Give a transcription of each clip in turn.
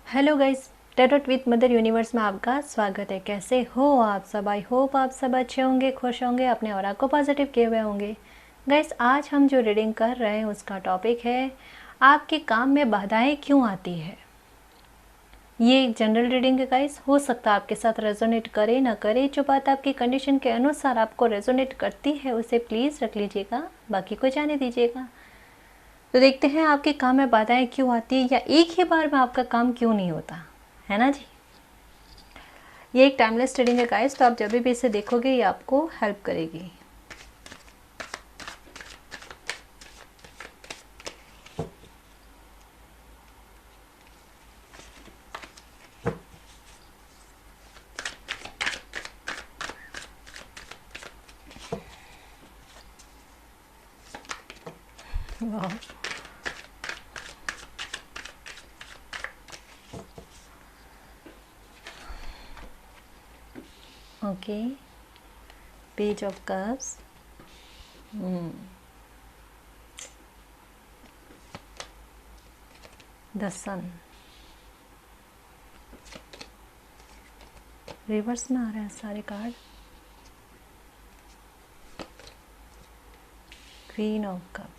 Hello guys, tarot with mother universe में आपका स्वागत है। कैसे हो आप सब? आई होप आप सब अच्छे होंगे, खुश होंगे, अपने ऑरा को पॉजिटिव किए हुए होंगे। गाइस, आज हम जो रीडिंग कर रहे हैं उसका टॉपिक है आपके काम में बाधाएं क्यों आती है। ये एक जनरल रीडिंग है गाइस, हो सकता है आपके साथ रेजोनेट करे ना करे। जो बात आपकी कंडीशन के अनुसार आपको रेजोनेट करती है उसे प्लीज़ रख लीजिएगा, बाकी को जाने दीजिएगा। तो देखते हैं आपके काम में बाधाएं क्यों आती है, या एक ही बार में आपका काम क्यों नहीं होता है ना जी। ये एक टाइमलेस रीडिंग है गाइस, तो आप जब भी इसे देखोगे ये आपको हेल्प करेगी। वाह, okay, page of cups, the sun, reverse में आ रहे हैं सारे card, queen of cups,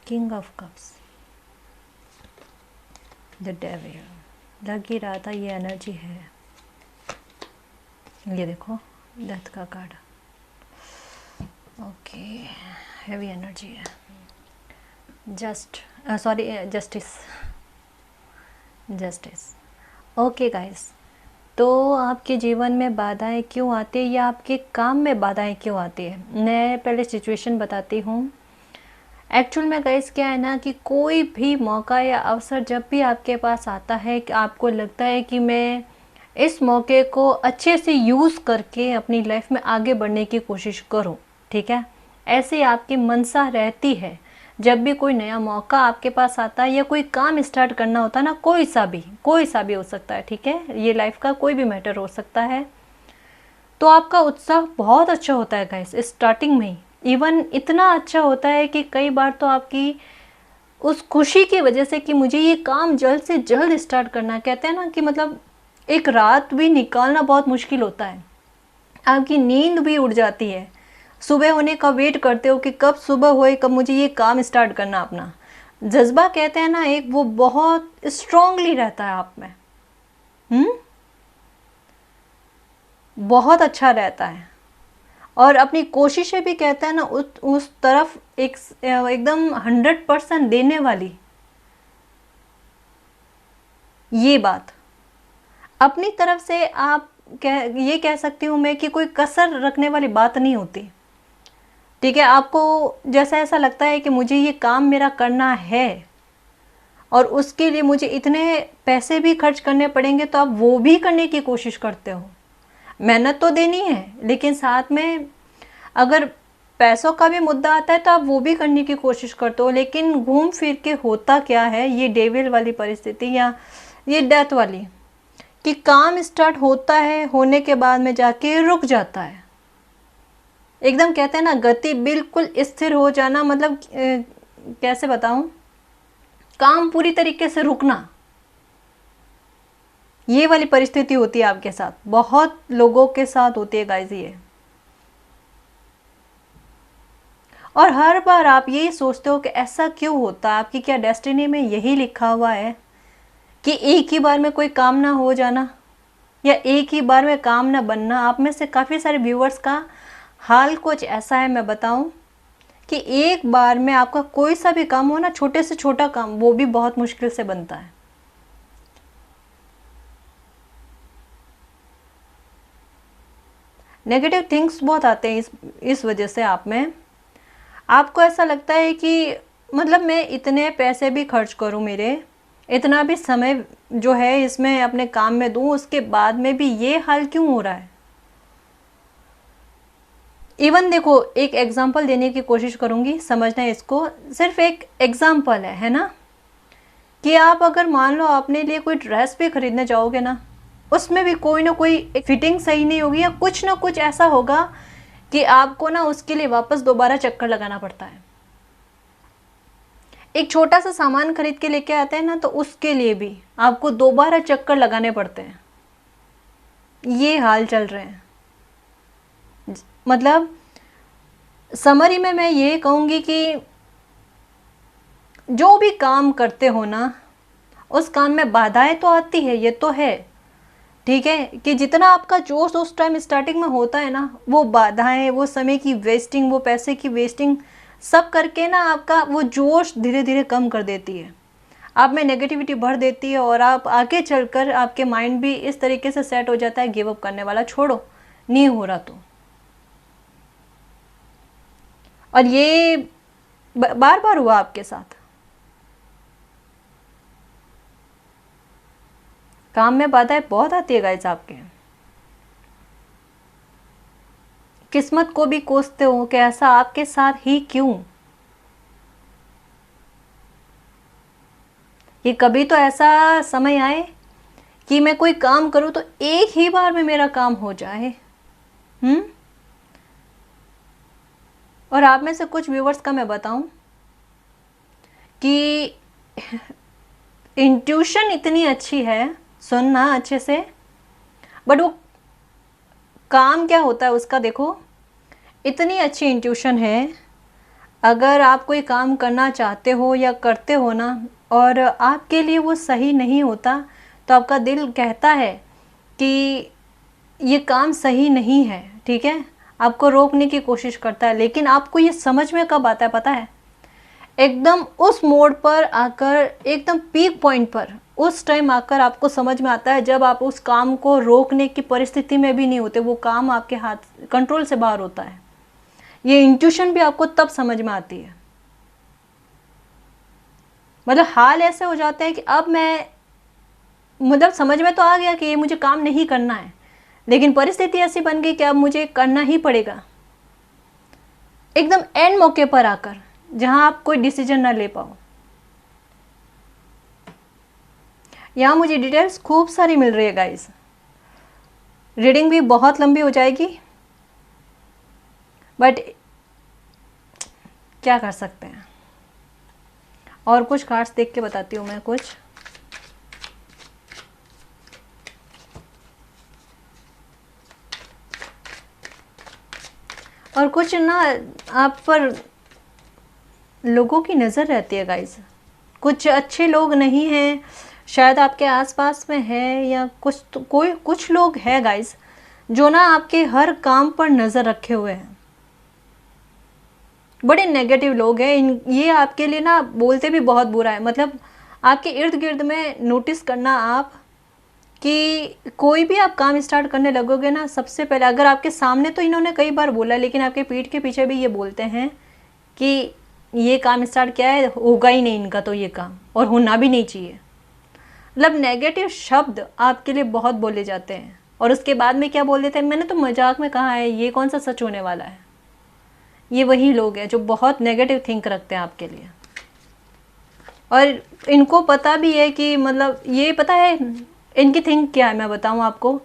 king of cups, the devil. लग ही रहा था ये एनर्जी है। ये देखो डेथ का कार्ड, ओके, हैवी एनर्जी है। जस्टिस, ओके गाइस, तो आपके जीवन में बाधाएं क्यों आती है या आपके काम में बाधाएं क्यों आती है। मैं पहले सिचुएशन बताती हूँ। एक्चुअल में गाइस क्या है ना कि कोई भी मौका या अवसर जब भी आपके पास आता है कि आपको लगता है कि मैं इस मौके को अच्छे से यूज़ करके अपनी लाइफ में आगे बढ़ने की कोशिश करूं, ठीक है, ऐसे आपकी मनसा रहती है। जब भी कोई नया मौका आपके पास आता है या कोई काम स्टार्ट करना होता है ना, कोई सा भी हो सकता है, ठीक है, ये लाइफ का कोई भी मैटर हो सकता है, तो आपका उत्साह बहुत अच्छा होता है गाइस स्टार्टिंग में ही। इवन इतना अच्छा होता है कि कई बार तो आपकी उस खुशी की वजह से कि मुझे ये काम जल्द से जल्द स्टार्ट करना है, कहते हैं ना कि मतलब एक रात भी निकालना बहुत मुश्किल होता है, आपकी नींद भी उड़ जाती है, सुबह होने का वेट करते हो कि कब सुबह होए, कब मुझे ये काम स्टार्ट करना। अपना जज्बा कहते हैं ना एक, वो बहुत स्ट्रांगली रहता है आप में, बहुत अच्छा रहता है। और अपनी कोशिशें भी कहते हैं ना उस तरफ एकदम 100% देने वाली। ये बात अपनी तरफ से आप ये कह सकती हूँ मैं कि कोई कसर रखने वाली बात नहीं होती, ठीक है। आपको जैसा ऐसा लगता है कि मुझे ये काम मेरा करना है और उसके लिए मुझे इतने पैसे भी खर्च करने पड़ेंगे, तो आप वो भी करने की कोशिश करते हो। मेहनत तो देनी है, लेकिन साथ में अगर पैसों का भी मुद्दा आता है तो आप वो भी करने की कोशिश करते हो। लेकिन घूम फिर के होता क्या है, ये डेविल वाली परिस्थिति या ये डेथ वाली, कि काम स्टार्ट होता है, होने के बाद में जाके रुक जाता है एकदम। कहते हैं ना गति बिल्कुल स्थिर हो जाना, मतलब कैसे बताऊं, काम पूरी तरीके से रुकना, ये वाली परिस्थिति होती है आपके साथ, बहुत लोगों के साथ होती है गाइस ये। और हर बार आप यही सोचते हो कि ऐसा क्यों होता है, आपकी क्या डेस्टिनी में यही लिखा हुआ है कि एक ही बार में कोई काम ना हो जाना या एक ही बार में काम ना बनना। आप में से काफ़ी सारे व्यूअर्स का हाल कुछ ऐसा है, मैं बताऊं कि एक बार में आपका कोई सा भी काम हो ना, छोटे से छोटा काम, वो भी बहुत मुश्किल से बनता है। नेगेटिव थिंग्स बहुत आते हैं इस वजह से आप में। आपको ऐसा लगता है कि मतलब मैं इतने पैसे भी खर्च करूं, मेरे इतना भी समय जो है इसमें अपने काम में दूं, उसके बाद में भी ये हाल क्यों हो रहा है। इवन देखो, एक एग्जांपल देने की कोशिश करूंगी, समझना है इसको, सिर्फ एक एग्जांपल है ना, कि आप अगर मान लो अपने लिए कोई ड्रेस भी खरीदने जाओगे ना, उसमें भी कोई ना कोई फिटिंग सही नहीं होगी, या कुछ ना कुछ ऐसा होगा कि आपको ना उसके लिए वापस दोबारा चक्कर लगाना पड़ता है। एक छोटा सा सामान खरीद के लेके आते हैं ना, तो उसके लिए भी आपको दोबारा चक्कर लगाने पड़ते हैं। ये हाल चल रहे हैं। मतलब समरी में मैं ये कहूँगी कि जो भी काम करते हो ना, उस काम में बाधाएं तो आती है, ये तो है, ठीक है, कि जितना आपका जोश उस टाइम स्टार्टिंग में होता है ना, वो बाधाएं, वो समय की वेस्टिंग, वो पैसे की वेस्टिंग, सब करके ना आपका वो जोश धीरे धीरे कम कर देती है, आप में नेगेटिविटी भर देती है, और आप आगे चलकर आपके माइंड भी इस तरीके से सेट हो जाता है, गिव अप करने वाला, छोड़ो नहीं हो रहा तो। और ये बार बार हुआ आपके साथ। काम में बाधाएं बहुत आती है गाइस आपके, किस्मत को भी कोसते हो कि ऐसा आपके साथ ही क्यों। ये कभी तो ऐसा समय आए कि मैं कोई काम करूं तो एक ही बार में मेरा काम हो जाए। और आप में से कुछ व्यूवर्स का मैं बताऊं कि इंट्यूशन इतनी अच्छी है, सुनना अच्छे से, बट वो काम क्या होता है उसका देखो, इतनी अच्छी इंट्यूशन है, अगर आप कोई काम करना चाहते हो या करते हो ना, और आपके लिए वो सही नहीं होता, तो आपका दिल कहता है कि ये काम सही नहीं है, ठीक है, आपको रोकने की कोशिश करता है, लेकिन आपको ये समझ में कब आता है पता है, एकदम उस मोड़ पर आकर, एकदम पीक पॉइंट पर, उस टाइम आकर आपको समझ में आता है, जब आप उस काम को रोकने की परिस्थिति में भी नहीं होते, वो काम आपके हाथ कंट्रोल से बाहर होता है। ये इंट्यूशन भी आपको तब समझ में आती है। मतलब हाल ऐसे हो जाते हैं कि अब मैं, मतलब समझ में तो आ गया कि ये मुझे काम नहीं करना है, लेकिन परिस्थिति ऐसी बन गई कि अब मुझे करना ही पड़ेगा, एकदम एंड मौके पर आकर, जहां आप कोई डिसीजन ना ले पाओ। यहाँ मुझे डिटेल्स खूब सारी मिल रही है गाइस, रीडिंग भी बहुत लंबी हो जाएगी, बट क्या कर सकते हैं। और कुछ कार्ड्स देख के बताती हूँ मैं कुछ। और कुछ ना आप पर लोगों की नज़र रहती है गाइस, कुछ अच्छे लोग नहीं हैं, शायद आपके आसपास में है, या कुछ तो कुछ लोग हैं गाइस जो ना आपके हर काम पर नज़र रखे हुए हैं, बड़े नेगेटिव लोग हैं। ये आपके लिए ना बोलते भी बहुत बुरा है, मतलब आपके इर्द गिर्द में नोटिस करना आप, कि कोई भी आप काम स्टार्ट करने लगोगे ना, सबसे पहले, अगर आपके सामने तो इन्होंने कई बार बोला, लेकिन आपके पीठ के पीछे भी ये बोलते हैं कि ये काम स्टार्ट किया है, होगा ही नहीं इनका तो ये काम, और होना भी नहीं चाहिए। मतलब नेगेटिव शब्द आपके लिए बहुत बोले जाते हैं, और उसके बाद में क्या बोल देते हैं, मैंने तो मजाक में कहा है, ये कौन सा सच होने वाला है। ये वही लोग हैं जो बहुत नेगेटिव थिंक रखते हैं आपके लिए, और इनको पता भी है कि, मतलब ये पता है इनकी थिंक क्या है, मैं बताऊं आपको,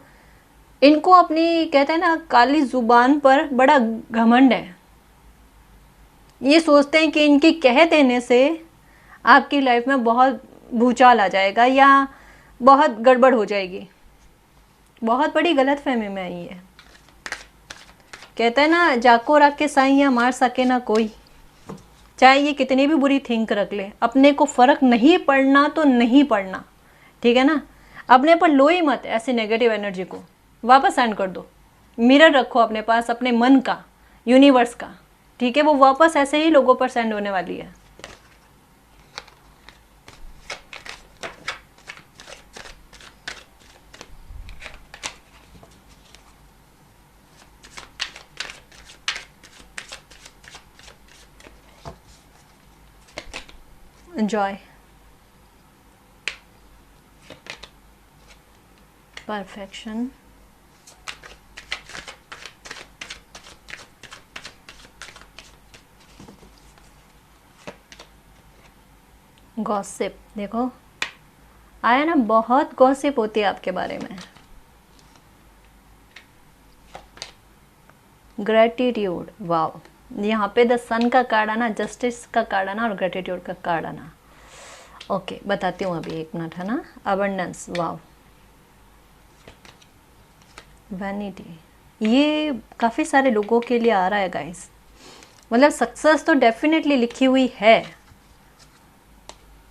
इनको अपनी, कहते हैं ना, काली जुबान पर बड़ा घमंड है। ये सोचते हैं कि इनकी कह देने से आपकी लाइफ में बहुत भूचाल आ जाएगा, या बहुत गड़बड़ हो जाएगी। बहुत बड़ी गलतफहमी में आई है। कहते हैं ना, जाको रख के साइयाँ मार सके ना कोई, चाहे ये कितनी भी बुरी थिंक रख ले, अपने को फ़र्क नहीं पड़ना तो नहीं पड़ना, ठीक है ना, अपने पर लो ही मत ऐसे नेगेटिव एनर्जी को, वापस सेंड कर दो। मिरर रखो अपने पास, अपने मन का, यूनिवर्स का, ठीक है, वो वापस ऐसे ही लोगों पर सेंड होने वाली है। एंजॉय, परफेक्शन, गॉसिप, देखो आया ना, बहुत गॉसिप होती है आपके बारे में, ग्रेटिट्यूड, वाओ। यहाँ पे द सन का कार्ड आना, जस्टिस का कार्ड आना और ग्रेटिट्यूड का कार्ड आना। ओके, बताती हूँ अभी, एक मिनट, है ना। Abundance, wow. वैनिटी, ये काफ़ी सारे लोगों के लिए आ रहा है गाइस, मतलब सक्सेस तो डेफिनेटली लिखी हुई है।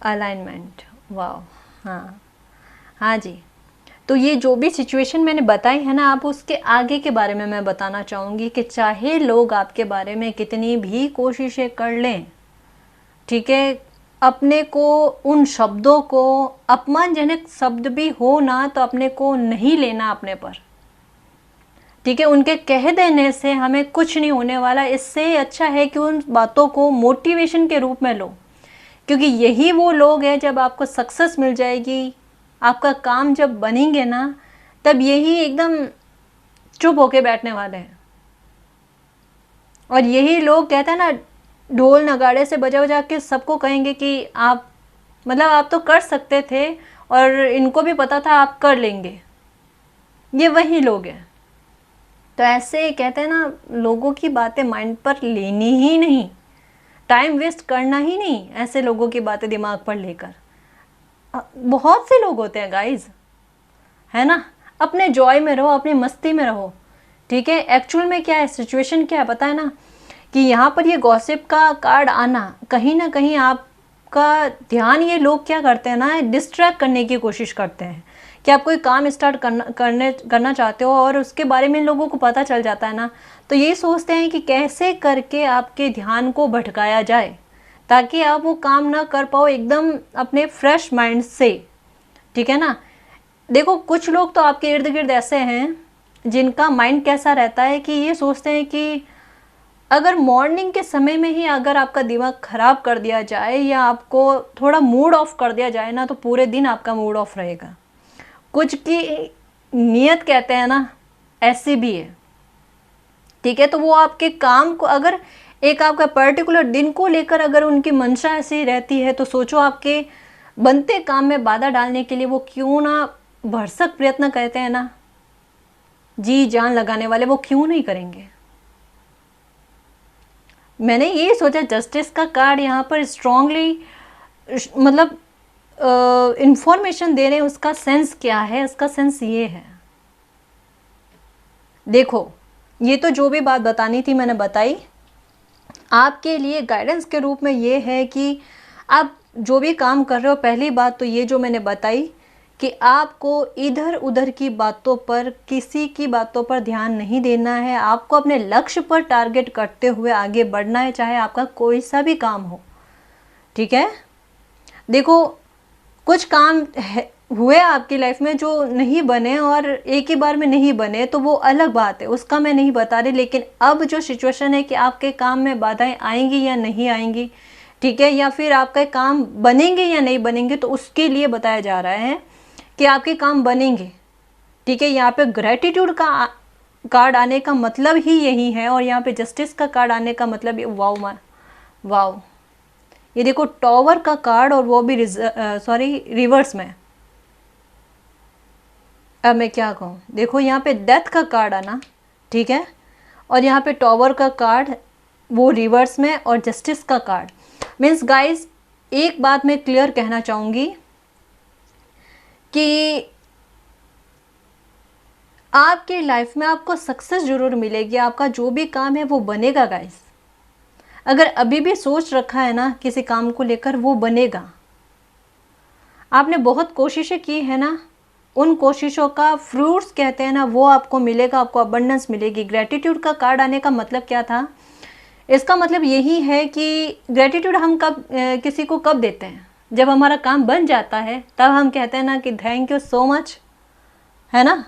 Alignment, wow. हाँ हाँ जी। तो ये जो भी सिचुएशन मैंने बताई है ना, आप उसके आगे के बारे में मैं बताना चाहूँगी कि चाहे लोग आपके बारे में कितनी भी कोशिशें कर लें, ठीक है, अपने को उन शब्दों को, अपमानजनक शब्द भी हो ना, तो अपने को नहीं लेना अपने पर, ठीक है। उनके कह देने से हमें कुछ नहीं होने वाला। इससे अच्छा है कि उन बातों को मोटिवेशन के रूप में लो, क्योंकि यही वो लोग हैं, जब आपको सक्सेस मिल जाएगी, आपका काम जब बनेंगे ना, तब यही एकदम चुप होके बैठने वाले हैं। और यही लोग कहते हैं ना, ढोल नगाड़े से बजा बजा के सबको कहेंगे कि आप, मतलब आप तो कर सकते थे और इनको भी पता था आप कर लेंगे। ये वही लोग हैं। तो ऐसे कहते हैं ना, लोगों की बातें माइंड पर लेनी ही नहीं, टाइम वेस्ट करना ही नहीं ऐसे लोगों की बातें दिमाग पर लेकर। बहुत से लोग होते हैं गाइज, है ना। अपने जॉय में रहो, अपनी मस्ती में रहो, ठीक है। एक्चुअल में क्या है, सिचुएशन क्या है पता है ना, कि यहाँ पर ये गॉसिप का कार्ड आना, कहीं ना कहीं आपका ध्यान ये लोग क्या करते हैं ना, डिस्ट्रैक्ट करने की कोशिश करते हैं। कि आप कोई काम स्टार्ट करना चाहते हो और उसके बारे में लोगों को पता चल जाता है ना, तो ये सोचते हैं कि कैसे करके आपके ध्यान को भटकाया जाए, ताकि आप वो काम ना कर पाओ एकदम अपने फ्रेश माइंड से, ठीक है ना। देखो, कुछ लोग तो आपके इर्द गिर्द ऐसे हैं जिनका माइंड कैसा रहता है कि ये सोचते हैं कि अगर मॉर्निंग के समय में ही अगर आपका दिमाग ख़राब कर दिया जाए या आपको थोड़ा मूड ऑफ कर दिया जाए ना, तो पूरे दिन आपका मूड ऑफ रहेगा। कुछ की नीयत कहते हैं ना, ऐसी भी है, ठीक है। तो वो आपके काम को, अगर एक आपका पर्टिकुलर दिन को लेकर अगर उनकी मंशा ऐसी रहती है, तो सोचो आपके बनते काम में बाधा डालने के लिए वो क्यों ना भरसक प्रयत्न करते हैं ना, जी जान लगाने वाले, वो क्यों नहीं करेंगे। मैंने ये सोचा, जस्टिस का कार्ड यहाँ पर स्ट्रांगली, मतलब इंफॉर्मेशन दे रहे हैं, उसका सेंस क्या है, उसका सेंस ये है। देखो, ये तो जो भी बात बतानी थी मैंने बताई। आपके लिए गाइडेंस के रूप में ये है कि आप जो भी काम कर रहे हो, पहली बात तो ये जो मैंने बताई कि आपको इधर उधर की बातों पर, किसी की बातों पर ध्यान नहीं देना है। आपको अपने लक्ष्य पर टारगेट करते हुए आगे बढ़ना है, चाहे आपका कोई सा भी काम हो, ठीक है। देखो, कुछ काम हुए आपकी लाइफ में जो नहीं बने और एक ही बार में नहीं बने, तो वो अलग बात है, उसका मैं नहीं बता रही। लेकिन अब जो सिचुएशन है कि आपके काम में बाधाएं आएंगी या नहीं आएंगी, ठीक है, या फिर आपके काम बनेंगे या नहीं बनेंगे, तो उसके लिए बताया जा रहा है कि आपके काम बनेंगे, ठीक है। यहाँ पे ग्रेटिट्यूड का कार्ड आने का मतलब ही यही है, और यहाँ पे जस्टिस का कार्ड आने का मतलब, वाओ वाओ, ये देखो टॉवर का कार्ड, और वो भी रिवर्स में। अब मैं क्या कहूँ, देखो यहाँ पे डेथ का कार्ड आना, ठीक है, और यहाँ पे टॉवर का कार्ड वो रिवर्स में, और जस्टिस का कार्ड। मीन्स गाइस, एक बात मैं क्लियर कहना चाहूँगी कि आपकी लाइफ में आपको सक्सेस जरूर मिलेगी, आपका जो भी काम है वो बनेगा गाइस। अगर अभी भी सोच रखा है ना किसी काम को लेकर, वो बनेगा। आपने बहुत कोशिशें की है ना, उन कोशिशों का फ्रूट्स कहते हैं ना, वो आपको मिलेगा, आपको अबंडेंस मिलेगी। ग्रेटिट्यूड का कार्ड आने का मतलब क्या था, इसका मतलब यही है कि ग्रेटिट्यूड हम कब किसी को कब देते हैं, जब हमारा काम बन जाता है, तब हम कहते हैं ना कि थैंक यू सो मच, है ना।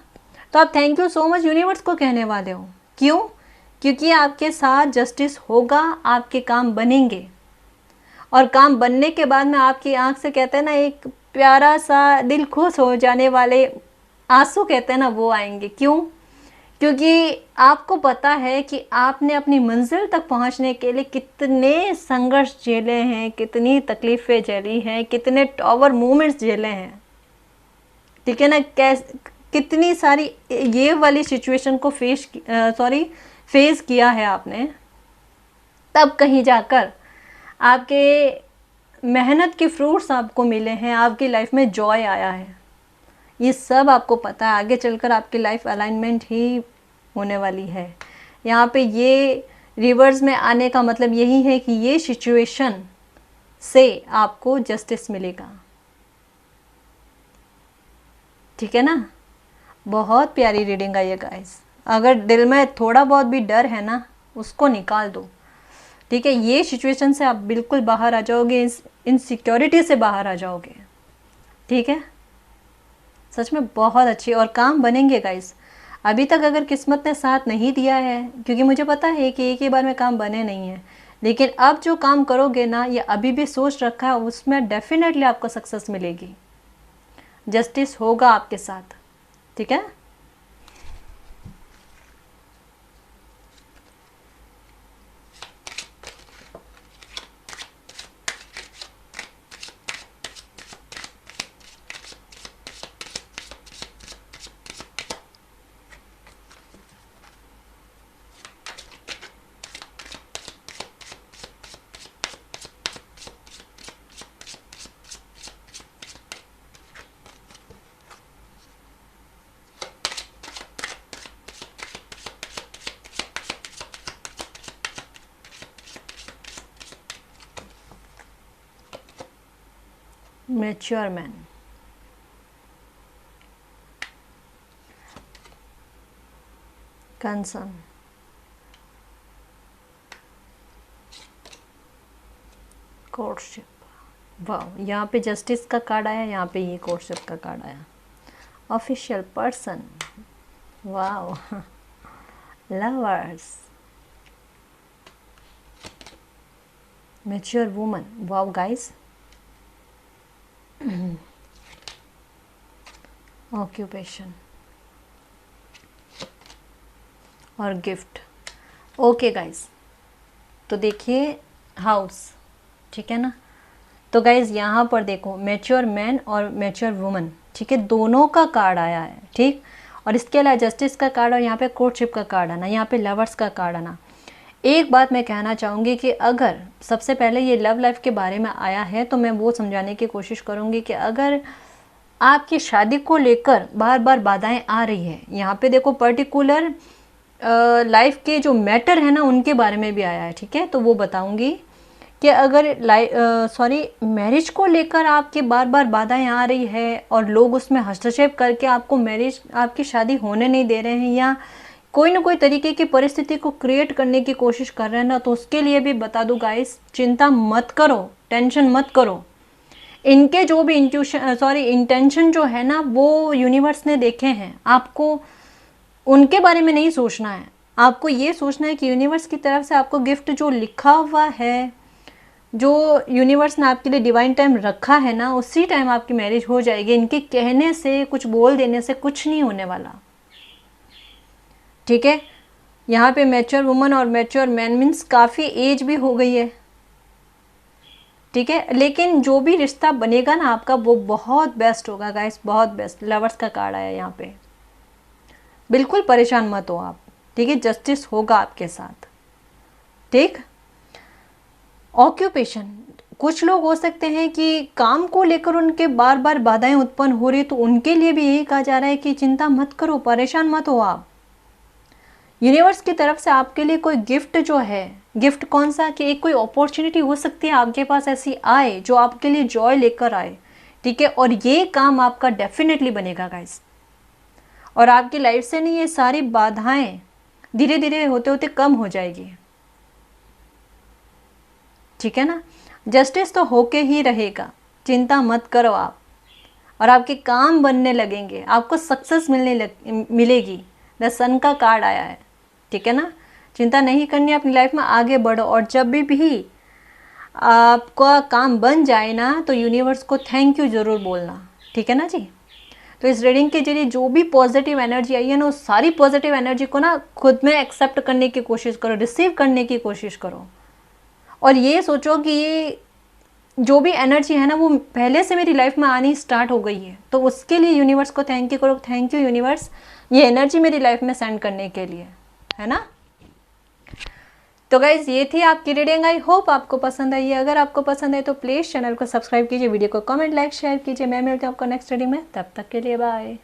तो आप thank you so much universe को कहने वाले हो। क्यों? क्योंकि आपके साथ जस्टिस होगा, आपके काम बनेंगे, और काम बनने के बाद में आपकी आंख से कहते हैं ना, एक प्यारा सा दिल खुश हो जाने वाले आंसू कहते हैं ना, वो आएंगे। क्यों? क्योंकि आपको पता है कि आपने अपनी मंजिल तक पहुंचने के लिए कितने संघर्ष झेले हैं, कितनी तकलीफ़ें झेली हैं, कितने टॉवर मोमेंट्स झेले हैं, ठीक है ना। कितनी सारी ये वाली सिचुएशन को फेस किया है आपने, तब कहीं जाकर आपके मेहनत के फ्रूट्स आपको मिले हैं, आपकी लाइफ में जॉय आया है। ये सब आपको पता है, आगे चलकर आपकी लाइफ अलाइनमेंट ही होने वाली है। यहाँ पे ये रिवर्स में आने का मतलब यही है कि ये सिचुएशन से आपको जस्टिस मिलेगा। ठीक है ना, बहुत प्यारी रीडिंग आई है गाइस। अगर दिल में थोड़ा बहुत भी डर है ना, उसको निकाल दो। ठीक है, ये सिचुएशन से आप बिल्कुल बाहर आ जाओगे, इस इनसिक्योरिटी से बाहर आ जाओगे। ठीक है, सच में बहुत अच्छी, और काम बनेंगे गाइस। अभी तक अगर किस्मत ने साथ नहीं दिया है, क्योंकि मुझे पता है कि एक ही बार में काम बने नहीं है, लेकिन अब जो काम करोगे ना, ये अभी भी सोच रखा है, उसमें डेफिनेटली आपको सक्सेस मिलेगी, जस्टिस होगा आपके साथ। ठीक है, मैच्योर मैन, कंसर्न, कोर्टशिप। वाह, यहाँ पे जस्टिस का कार्ड आया, यहाँ पे ये कोर्टशिप का कार्ड आया। ऑफिशियल पर्सन, वाह, lovers, mature woman, wow guys, occupation और गिफ्ट। ओके गाइस, तो देखिए हाउस, ठीक है ना। तो गाइज यहाँ पर देखो मैच्योर मैन और मैच्योर वुमन, ठीक है, दोनों का कार्ड आया है। ठीक, और इसके अलावा जस्टिस का कार्ड और यहाँ पे कोर्टशिप का कार्ड आना, यहाँ पे लवर्स का कार्ड आना। एक बात मैं कहना चाहूँगी कि अगर सबसे पहले ये लव लाइफ के बारे में आया है, तो मैं वो समझाने की कोशिश करूँगी कि अगर आपकी शादी को लेकर बार बार बाधाएं आ रही है, यहाँ पे देखो पर्टिकुलर लाइफ के जो मैटर है ना, उनके बारे में भी आया है। ठीक है, तो वो बताऊँगी कि अगर मैरिज को लेकर आपके बार बार बाधाएं आ रही है और लोग उसमें हस्तक्षेप करके आपको मैरिज, आपकी शादी होने नहीं दे रहे हैं, या कोई ना कोई तरीके की परिस्थिति को क्रिएट करने की कोशिश कर रहे हैं ना, तो उसके लिए भी बता दूं गाइस, चिंता मत करो, टेंशन मत करो। इनके जो भी इंटेंशन जो है ना, वो यूनिवर्स ने देखे हैं। आपको उनके बारे में नहीं सोचना है, आपको ये सोचना है कि यूनिवर्स की तरफ से आपको गिफ्ट जो लिखा हुआ है, जो यूनिवर्स ने आपके लिए डिवाइन टाइम रखा है ना, उसी टाइम आपकी मैरिज हो जाएगी। इनके कहने से, कुछ बोल देने से कुछ नहीं होने वाला। ठीक है, यहाँ पे मैच्योर वुमन और मैच्योर मैन मीन्स काफ़ी एज भी हो गई है। ठीक है, लेकिन जो भी रिश्ता बनेगा ना आपका, वो बहुत बेस्ट होगा गाइस, बहुत बेस्ट। लवर्स का कार्ड आया यहाँ पे, बिल्कुल परेशान मत हो आप। ठीक है, जस्टिस होगा आपके साथ। ठीक, ऑक्यूपेशन, कुछ लोग हो सकते हैं कि काम को लेकर उनके बार बार बाधाएं उत्पन्न हो रही है, तो उनके लिए भी यही कहा जा रहा है कि चिंता मत करो, परेशान मत हो आप। यूनिवर्स की तरफ से आपके लिए कोई गिफ्ट जो है, गिफ्ट कौन सा, कि एक कोई अपॉर्चुनिटी हो सकती है आपके पास ऐसी आए जो आपके लिए जॉय लेकर आए। ठीक है, और ये काम आपका डेफिनेटली बनेगा गाइस, और आपकी लाइफ से नहीं, ये सारी बाधाएं धीरे धीरे होते होते कम हो जाएगी। ठीक है ना, जस्टिस तो होके ही रहेगा, चिंता मत करो आप, और आपके काम बनने लगेंगे, आपको सक्सेस मिलेगी। द सन का कार्ड आया है। ठीक है ना, चिंता नहीं करनी, अपनी लाइफ में आगे बढ़ो, और जब भी आपका काम बन जाए ना, तो यूनिवर्स को थैंक यू ज़रूर बोलना। ठीक है ना जी। तो इस रीडिंग के जरिए जो भी पॉजिटिव एनर्जी आई है ना, उस सारी पॉजिटिव एनर्जी को ना खुद में एक्सेप्ट करने की कोशिश करो, रिसीव करने की कोशिश करो, और ये सोचो कि ये जो भी एनर्जी है ना, वो पहले से मेरी लाइफ में आनी स्टार्ट हो गई है, तो उसके लिए यूनिवर्स को थैंक यू करो। थैंक यू यूनिवर्स, ये एनर्जी मेरी लाइफ में सेंड करने के लिए, है ना। तो गाइज़ ये थी आपकी रीडिंग, आई होप आपको पसंद आई है। अगर आपको पसंद है तो प्लीज़ चैनल को सब्सक्राइब कीजिए, वीडियो को कमेंट लाइक शेयर कीजिए। मैं मिलती हूँ आपको नेक्स्ट रीडिंग में, तब तक के लिए बाय।